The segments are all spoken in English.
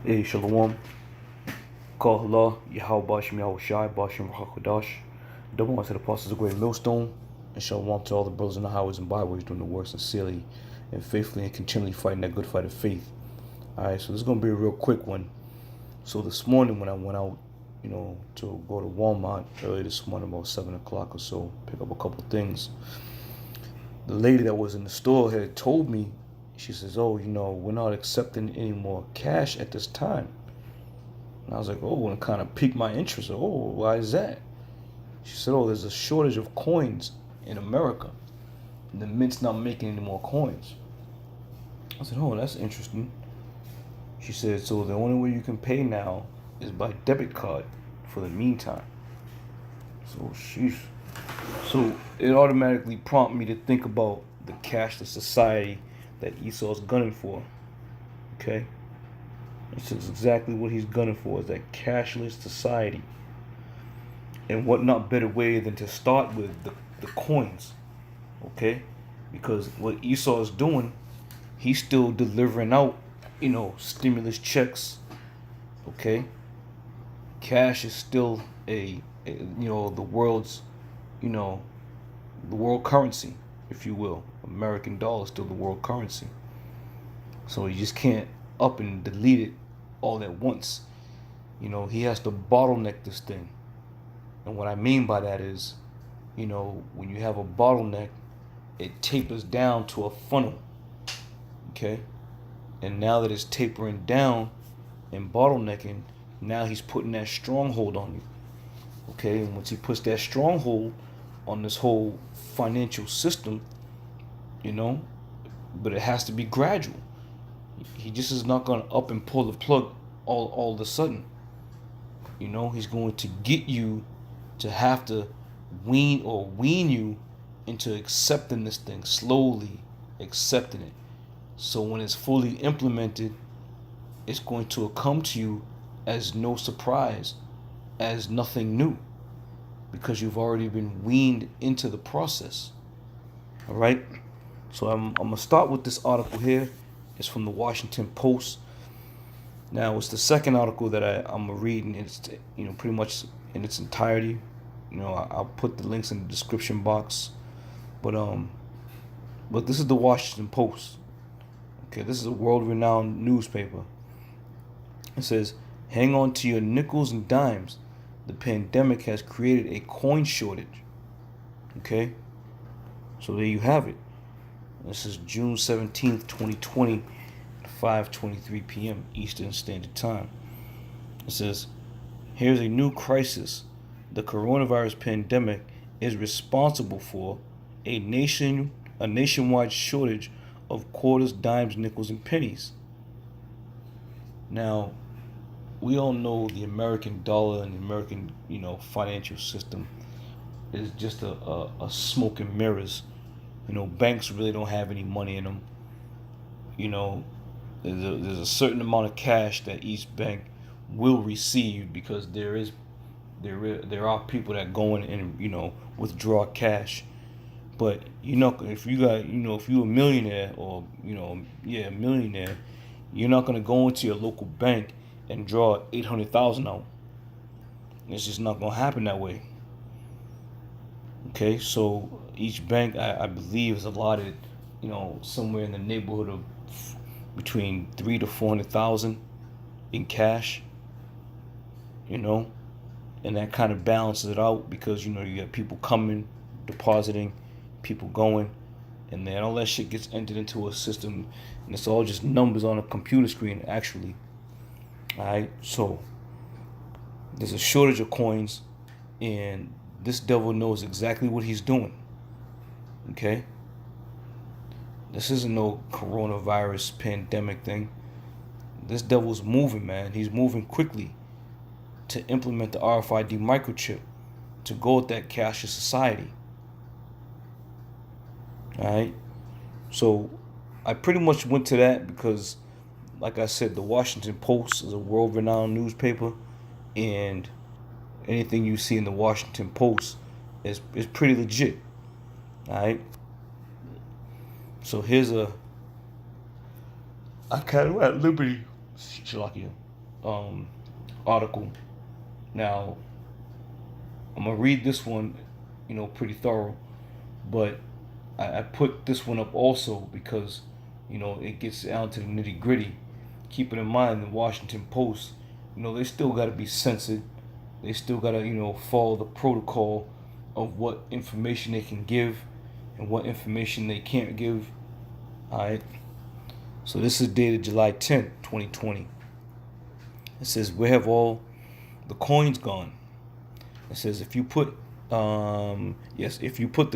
Hey, Shalom. Call Allah, Yahweh Bashim Yahweh Shai, Bashim Rahakodash. Double one to the apostles of Great Millstone. And Shalom to all the brothers in the highways and byways doing the work sincerely and faithfully and continually fighting that good fight of faith. Alright, so this is going to be a real quick one. So this morning when I went out, to go to Walmart early this morning, about 7 o'clock or so, pick up a couple things, the lady that was in the store had told me, she says, oh, we're not accepting any more cash at this time. And I was like, oh, and it kind of piqued my interest. Oh, why is that? She said, oh, there's a shortage of coins in America. And the mint's not making any more coins. I said, oh, that's interesting. She said, so the only way you can pay now is by debit card for the meantime. So, sheesh. So it automatically prompted me to think about the cashless society that Esau's gunning for. Okay? This is exactly what he's gunning for, is that cashless society. And what not better way than to start with the coins. Okay? Because what Esau is doing, he's still delivering out, stimulus checks. Okay? Cash is still the world's, the world currency, if you will. American dollar is still the world currency. So you just can't up and delete it all at once. He has to bottleneck this thing. And what I mean by that is, when you have a bottleneck, it tapers down to a funnel. Okay? And now that it's tapering down and bottlenecking, now he's putting that stronghold on you. Okay? And once he puts that stronghold on this whole financial system, but it has to be gradual. He just is not going to up and pull the plug all of a sudden. He's going to get you to have to wean you into accepting this thing, slowly accepting it. So when it's fully implemented, it's going to come to you as no surprise, as nothing new, because you've already been weaned into the process. All right? So I'm going to start with this article here. It's from the Washington Post. Now, it's the second article that I'm reading. It's, pretty much in its entirety. I'll put the links in the description box. But this is the Washington Post. Okay, this is a world-renowned newspaper. It says, hang on to your nickels and dimes. The pandemic has created a coin shortage. Okay? So there you have it. This is June 17th, 2020, 5:23 p.m. Eastern Standard Time. It says, here's a new crisis. The coronavirus pandemic is responsible for a nationwide shortage of quarters, dimes, nickels, and pennies. Now, we all know the American dollar and the American, financial system is just a smoke and mirrors. Banks really don't have any money in them. There's a certain amount of cash that each bank will receive, because there are people that go in and withdraw cash. But if you got if you're a millionaire or a millionaire, you're not gonna go into your local bank and draw 800,000 out. It's just not gonna happen that way. Okay, so each bank, I believe, is allotted, somewhere in the neighborhood of between 300,000 to 400,000 in cash. And that kind of balances it out, because you got people coming, depositing, people going, and then all that shit gets entered into a system, and it's all just numbers on a computer screen, actually. All right, so there's a shortage of coins, and this devil knows exactly what he's doing. Okay? This isn't no coronavirus pandemic thing. This devil's moving, man. He's moving quickly to implement the RFID microchip to go with that cashless society. Alright? So I pretty much went to that because, like I said, the Washington Post is a world-renowned newspaper, and anything you see in the Washington Post is pretty legit. Alright? So here's I kind of at liberty, Shalakia. article. Now, I'm gonna read this one, pretty thorough, but I put this one up also because, it gets down to the nitty gritty. Keeping in mind the Washington Post, they still got to be censored. They still got to, follow the protocol of what information they can give and what information they can't give. All right. So this is dated July 10th, 2020. It says, where have all the coins gone? It says, if you put the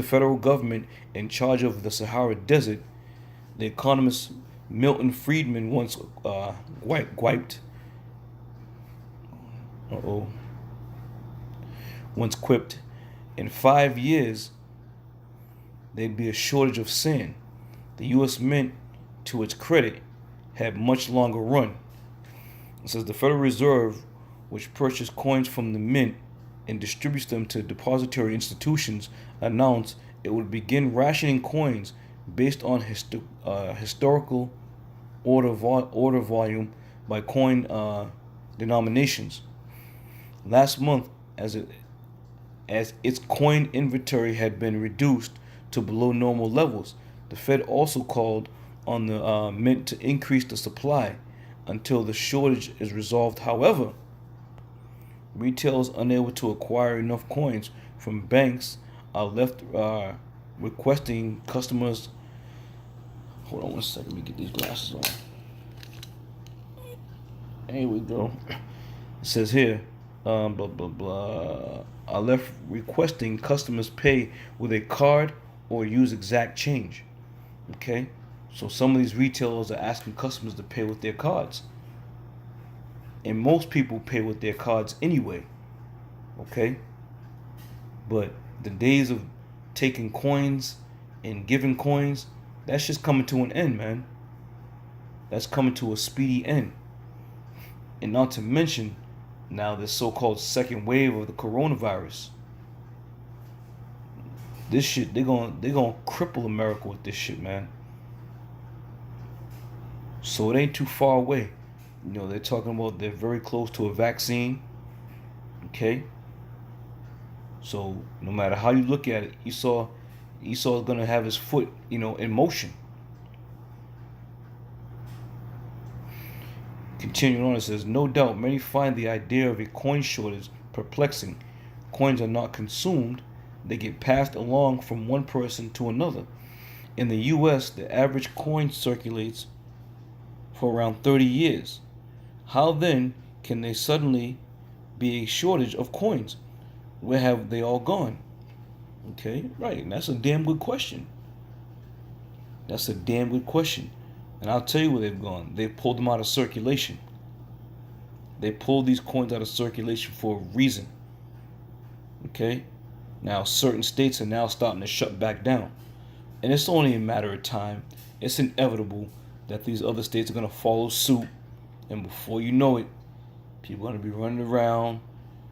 federal government in charge of the Sahara Desert, the economist Milton Friedman once quipped, in 5 years there'd be a shortage of sand. The U.S. Mint, to its credit, had much longer run. It says the Federal Reserve, which purchased coins from the mint and distributes them to depository institutions, announced it would begin rationing coins based on historical order volume by coin denominations. Last month, as its coin inventory had been reduced to below normal levels, the Fed also called on the mint to increase the supply until the shortage is resolved. However, retailers unable to acquire enough coins from banks are left requesting customers. Hold on one second, let me get these glasses on. Here we go. It says here, blah blah blah, are left requesting customers pay with a card or use exact change. Okay, so some of these retailers are asking customers to pay with their cards, and most people pay with their cards anyway. Okay, but the days of taking coins and giving coins, that's just coming to an end, man. That's coming to a speedy end. And not to mention now this so-called second wave of the coronavirus. This shit, they're gonna cripple America with this shit, man. So it ain't too far away. They're talking about they're very close to a vaccine. Okay. So no matter how you look at it, Esau's gonna have his foot, in motion. Continuing on, it says, no doubt many find the idea of a coin shortage perplexing. Coins are not consumed, they get passed along from one person to another. In the U.S., the average coin circulates for around 30 years. How then can there suddenly be a shortage of coins? Where have they all gone? Okay, right, and that's a damn good question. That's a damn good question. And I'll tell you where they've gone. They've pulled them out of circulation. They pulled these coins out of circulation for a reason. Okay? Now, certain states are now starting to shut back down. And it's only a matter of time. It's inevitable that these other states are going to follow suit. And before you know it, people are going to be running around,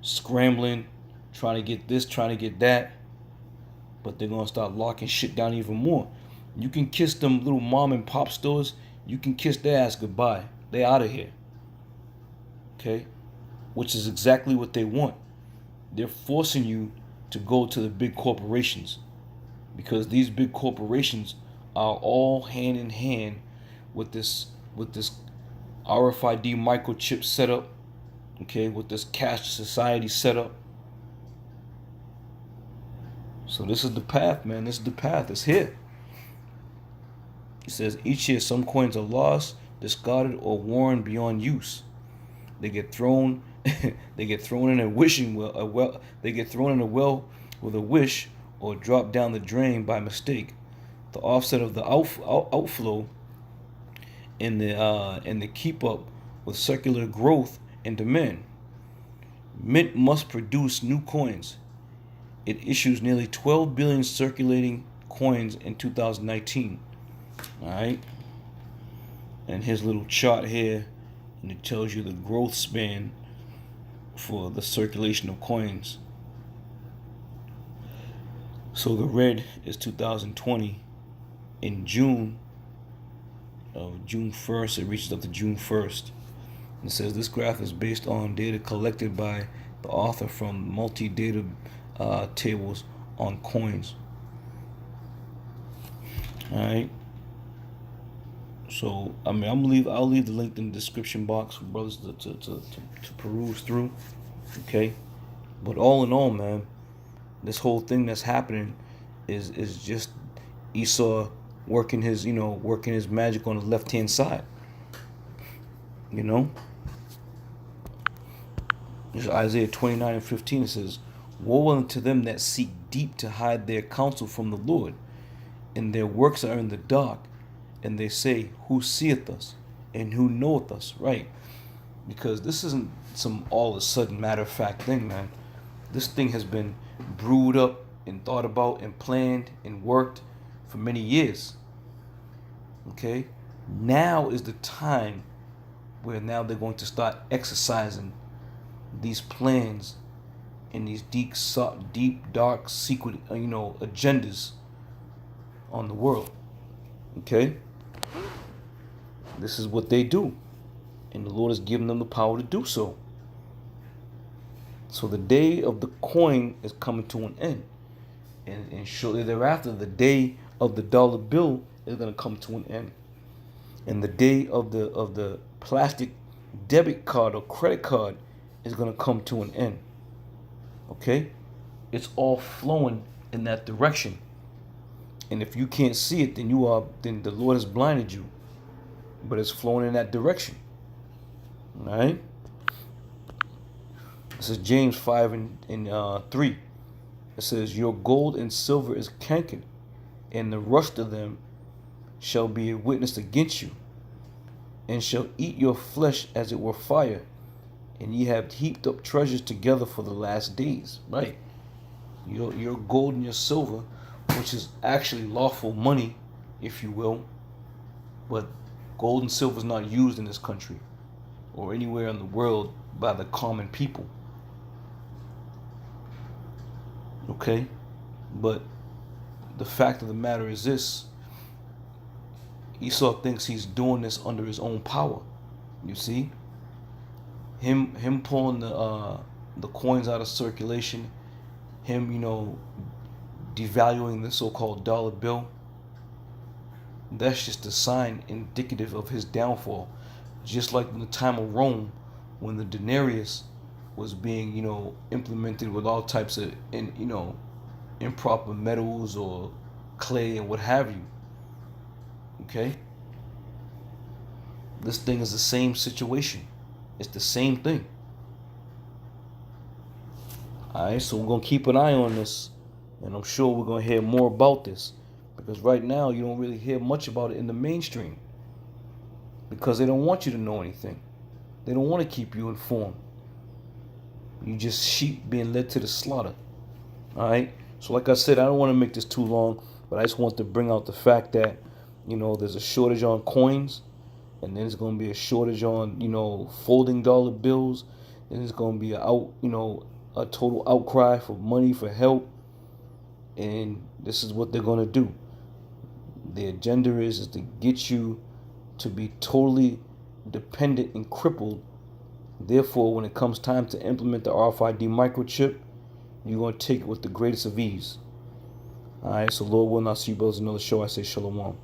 scrambling, trying to get this, trying to get that. But they're going to start locking shit down even more. You can kiss them little mom and pop stores. You can kiss their ass goodbye. They out of here. Okay? Which is exactly what they want. They're forcing you to go to the big corporations. Because these big corporations are all hand in hand with this RFID microchip setup. Okay? With this cash society setup. So this is the path, man. This is the path. It's here. It says each year some coins are lost, discarded, or worn beyond use. They get thrown. They get thrown in a wishing well. They get thrown in a well with a wish, or drop down the drain by mistake. The offset of the outflow in the keep up with circular growth and demand. Mint must produce new coins. It issues nearly 12 billion circulating coins in 2019. Alright, and here's a little chart here, and it tells you the growth span for the circulation of coins. So the red is 2020. In June 1st, it reaches up to June 1st. It says this graph is based on data collected by the author from multi-data tables on coins. All right. So I mean, I'll leave the link in the description box for brothers to peruse through. Okay. But all in all, man, this whole thing that's happening is just Esau working his magic on the left hand side. You know. There's Isaiah 29:15. It says, "Woe unto them that seek deep to hide their counsel from the Lord, and their works are in the dark, and they say, Who seeth us, and who knoweth us?" Right? Because this isn't some all of a sudden matter of fact thing, man. This thing has been brewed up and thought about and planned and worked for many years. Okay? Now is the time where now they're going to start exercising these plans and these deep, dark, secret, agendas on the world. Okay? This is what they do. And the Lord has given them the power to do so. So the day of the coin is coming to an end. And shortly thereafter, the day of the dollar bill is going to come to an end. And the day of the plastic debit card or credit card is going to come to an end. Okay? It's all flowing in that direction. And if you can't see it, then the Lord has blinded you. But it's flowing in that direction. All right? This is James 5:3. It says, "Your gold and silver is cankered, and the rust of them shall be a witness against you, and shall eat your flesh as it were fire, and ye have heaped up treasures together for the last days." Right? Your gold and your silver, which is actually lawful money, if you will, but gold and silver is not used in this country or anywhere in the world by the common people. Okay? But the fact of the matter is this: Esau thinks he's doing this under his own power. You see? Him pulling the coins out of circulation, him, devaluing the so-called dollar bill, that's just a sign indicative of his downfall. Just like in the time of Rome, when the denarius was being, implemented with all types of, improper metals or clay and what have you. Okay? This thing is the same situation. It's the same thing. Alright, so we're going to keep an eye on this, and I'm sure we're going to hear more about this, because right now you don't really hear much about it in the mainstream, because they don't want you to know anything. They don't want to keep you informed. You just sheep being led to the slaughter. Alright, so like I said, I don't want to make this too long, but I just want to bring out the fact that, there's a shortage on coins, and then there's going to be a shortage on, folding dollar bills, and there's going to be a total outcry for money, for help, and this is what they're going to do. The agenda is to get you to be totally dependent and crippled. Therefore, when it comes time to implement the RFID microchip, you're going to take it with the greatest of ease. All right, so Lord willing, I'll see you brothers in another show. I say shalom.